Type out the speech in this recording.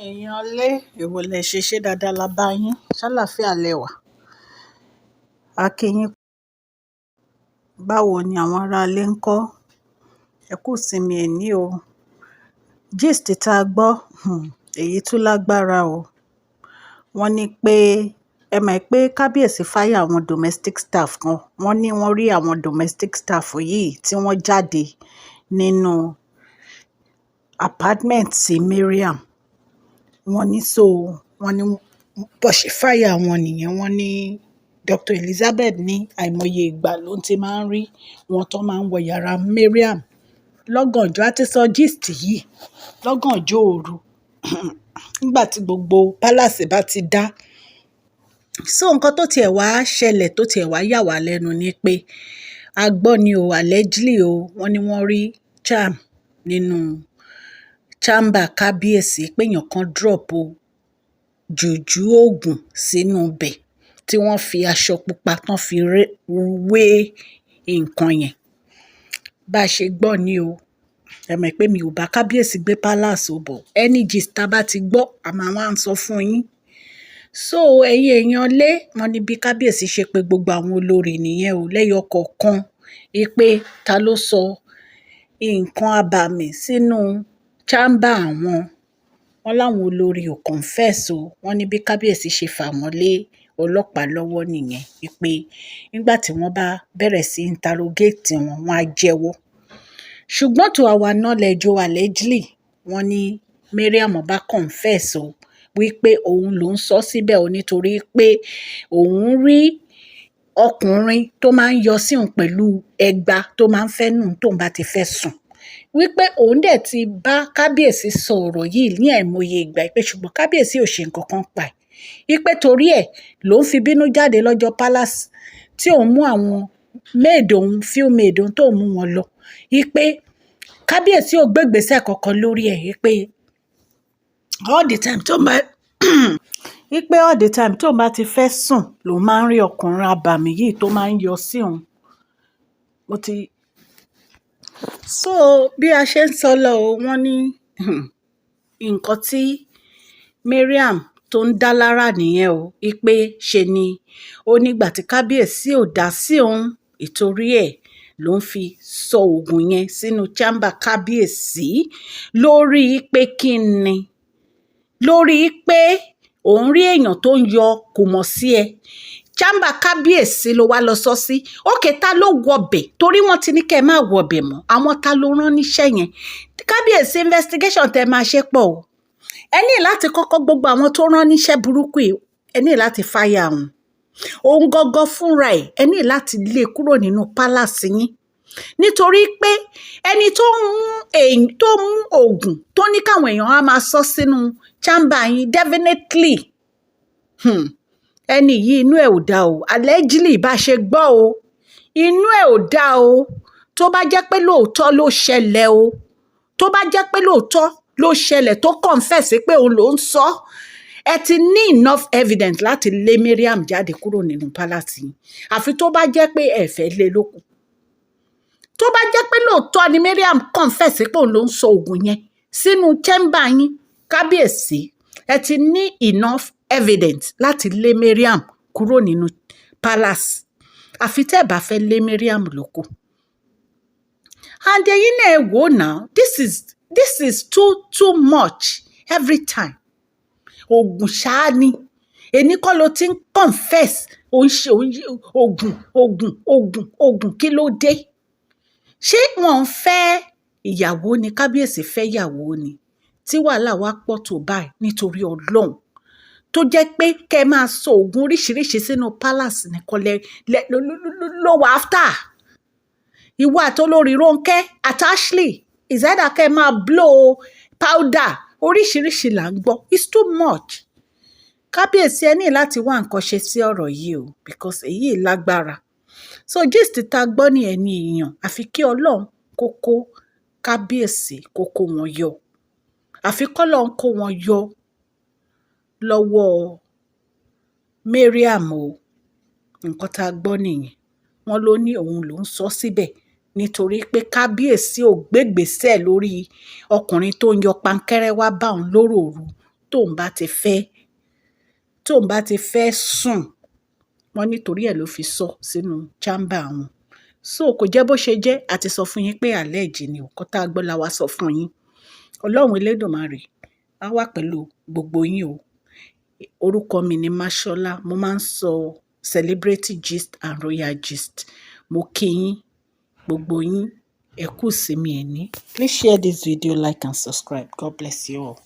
Èèyàn lé èwo lẹ ṣe dáadáa la bá yín ṣàlàáfíà lẹ́wà. A kí yín, báwo ni àwọn aráalé ń kọ́? Ẹ kú sinmi èní o. Gist tá a gbọ́, èyí tún lágbára o. Wọ́n ní pé ẹ mọ̀ pé kábíyèsí fáyà àwọn domestic staff kan. Wọ́n ní wọ́n rí àwọn domestic staff yìí tí wọ́n jáde nínú apartment sí Mariam. Wọ́n ní wọ́n ní bó ṣe fáyà wọn nìyẹn. Wọ́n ní Dr. Elizabeth ní àìmọye ìgbà ló ti máa ń rí wọn tó máa ń wọ yàrá Mariam lọ́gànjọ́. A ti sọ gist yìí lọ́gànjọ́ òru nígbà tí gbogbo palace bá ti dá. Nǹkan tó tiẹ̀ wá ṣẹlẹ̀ tó tiẹ̀ wá yà wá lẹ́nu ni pé a gbọ́ ni o, allegedly o, wọ́n ní wọ́n rí charm nínú chamber kábíyèsí pé èèyàn kan drop jùjú oògùn sínú ibẹ̀ tí wọ́n fi aṣọ pupa tán fi wé nǹkan yẹn. Bá a ṣe gbọ́ ni o. Ẹ mọ̀ pé mi ò bá kábíyèsí gbé palace o, bọ̀ any gist tá a bá ti gbọ́ a máa wá ń sọ fún yín. Ẹ̀yin èèyàn lé, wọ́n ní bí kábíyèsí ṣe pé gbogbo àwọn olórí nìyẹn o, lẹ́yọ kọ̀ọ̀kan pé ta ló sọ nǹkan abàmì sínú chamber àwọn. Wọ́n láwọn olórí ò confess o. Wọ́n ní bí kábíyèsí ṣe fà wọ́n lé ọlọ́pàá lọ́wọ́ nìyẹn, pé nígbà tí wọ́n bá bẹ̀rẹ̀ sí interrogate wọn, wọ́n á jẹ́wọ́. Ṣùgbọ́n to our knowledge o, allegedly wọ́n ní Mariam bá confess o wípé òun ló ń sọ síbẹ̀ o, nítorí pé òun rí ọkùnrin tó máa ń yọ sí òun pẹ̀lú ẹgba tó máa ń fẹ́ nù tóun bá ti fẹ́ sùn. Wípé òun dẹ̀ ti bá kábíyèsí sọ ọ̀rọ̀ yìí ní àìmọye ìgbà pé ṣùgbọ́n kábíyèsí ò ṣe nǹkan kan pa ẹ̀. Wípé torí ẹ̀ ló ń fi bínú jáde lọ́jọ́ palace tí òun mú àwọn maid òun, few maid òun tó mú wọn lọ. Wípé kábíyèsí ò gbé ìgbésẹ̀ kankan lórí ẹ̀. Wípé all the time tó bá ti fẹ́ sùn ló máa ń rí ọkùnrin abàmì yìí tó máa ń yọ sí òun. Bí a ṣe ń sọ lọ o, wọ́n ní nǹkan tí Mariam tó ń dá lára nìyẹn o. Wípé ṣe ni ó nígbà tí kábíyèsí ò dá sí òun, ìtorí ẹ̀ ló ń fi sọ oògùn yẹn sínú chamber kábíyèsí lórí pé kí ni, lórí pé òun rí èèyàn tó ń yọ kò mọ̀ sí ẹ. Chamber kábíyèsí ló wá lọ sọ sí. Ókè, ta ló wọbẹ̀? Torí wọ́n ti ní kẹ́ ẹ má wọbẹ̀ mọ́. Àwọn ta ló rán níṣẹ́ yẹn? Kábíyèsí investigation tẹ máa ṣe pọ̀ o. Ẹ ní láti kọ́kọ́ gbogbo àwọn tó rán níṣẹ́ burúkú yìí, ẹ ní láti fáyà wọn. Òun gangan fúnra ẹ̀, ẹ ní láti lé kúrò nínú palace yín. Nítorí pé ẹni tó mú oògùn tó ní káwọn èèyàn á máa sọ sínú chamber yín, definitely ẹni yìí inú ẹ̀ ò dá o. Allegedly bá ṣe gbọ́ o, inú ẹ̀ ò dá o. Tó bá jẹ́ pé lóòótọ́ ló ṣẹlẹ̀ o, tó bá jẹ́ pé lóòótọ́ ló ṣẹlẹ̀ tó confess pé òun ló ń sọ, ẹ ti ní enough evidence láti lé Mariam jáde kúrò nínú palace yìí. Àfi tó bá jẹ́ pé ẹ fẹ́ lé lókù. Tó bá jẹ́ pé lóòótọ́ ni Mariam confess pé òun ló ń sọ oògùn yẹn sínú chamber yín, kábíyèsí, ẹ ti ní enough evidence láti lé Mariam kúrò nínú palace. Àfi tẹ́ ẹ bá fẹ́ lé Mariam lókù. And ẹ̀yin náà ẹ wò now, this is too much every time. Oògùn ṣáá ni. Èní kọ́ ló ti ń confess ó ń ṣe oògùn kí ló dé? Ṣé wọ́n ń fẹ́ ìyàwó ni? Kábíyèsí fẹ́ ìyàwó ni? Tí wàhálà wá pọ̀ tó báyìí nítorí Ọlọ́run, tó jẹ́ pé kẹ́ ẹ máa sọ oògùn oríṣiríṣi sínú palace nìkan ló wà after. Ìwọ àtolórí Rónkẹ́ àti Ashley, is either kẹ́ ẹ máa blow powder oríṣiríṣi là ń gbọ́. It's too much. Kábíyèsí ẹ ní láti wá nǹkan ṣe sí ọ̀rọ̀ yìí o, because èyí lágbára. Gist tá a gbọ́ ní ẹni èèyàn, àfi kí Ọlọ́run kó kó kábíyèsí kó kó wọn yọ. Àfi k'Ọlọ́run kó wọn yọ lọ́wọ́ Mariam o. Nǹkan tá a gbọ́ nìyẹn. Wọ́n ló ní òun ló ń sọ síbẹ̀ nítorí pé kábíyèsí ò gbégbèsẹ̀ lórí ọkùnrin tó ń yọ pankẹ́rẹ́ wá bá òun lóròòru tóun bá ti fẹ́ sùn, wọ́n nítorí ẹ̀ ló fi sọ sínú chamber wọn. So kò jẹ́ bó ṣe jẹ́, a ti sọ fún yín pé àlẹ́jì ni nǹkan tá a gbọ́ la wá sọ fún yín. Ọlọ́run Elédùmarè á wà pẹ̀lú gbogbo yín o. Orúkọ mi ni Máṣọ́lá, mo máa ń sọ celebrity gist and royal gist. Mo kí yín, gbogbo yín, ẹ kú ìsinmi ẹ̀ní. Please share this video, like and subscribe. God bless you all.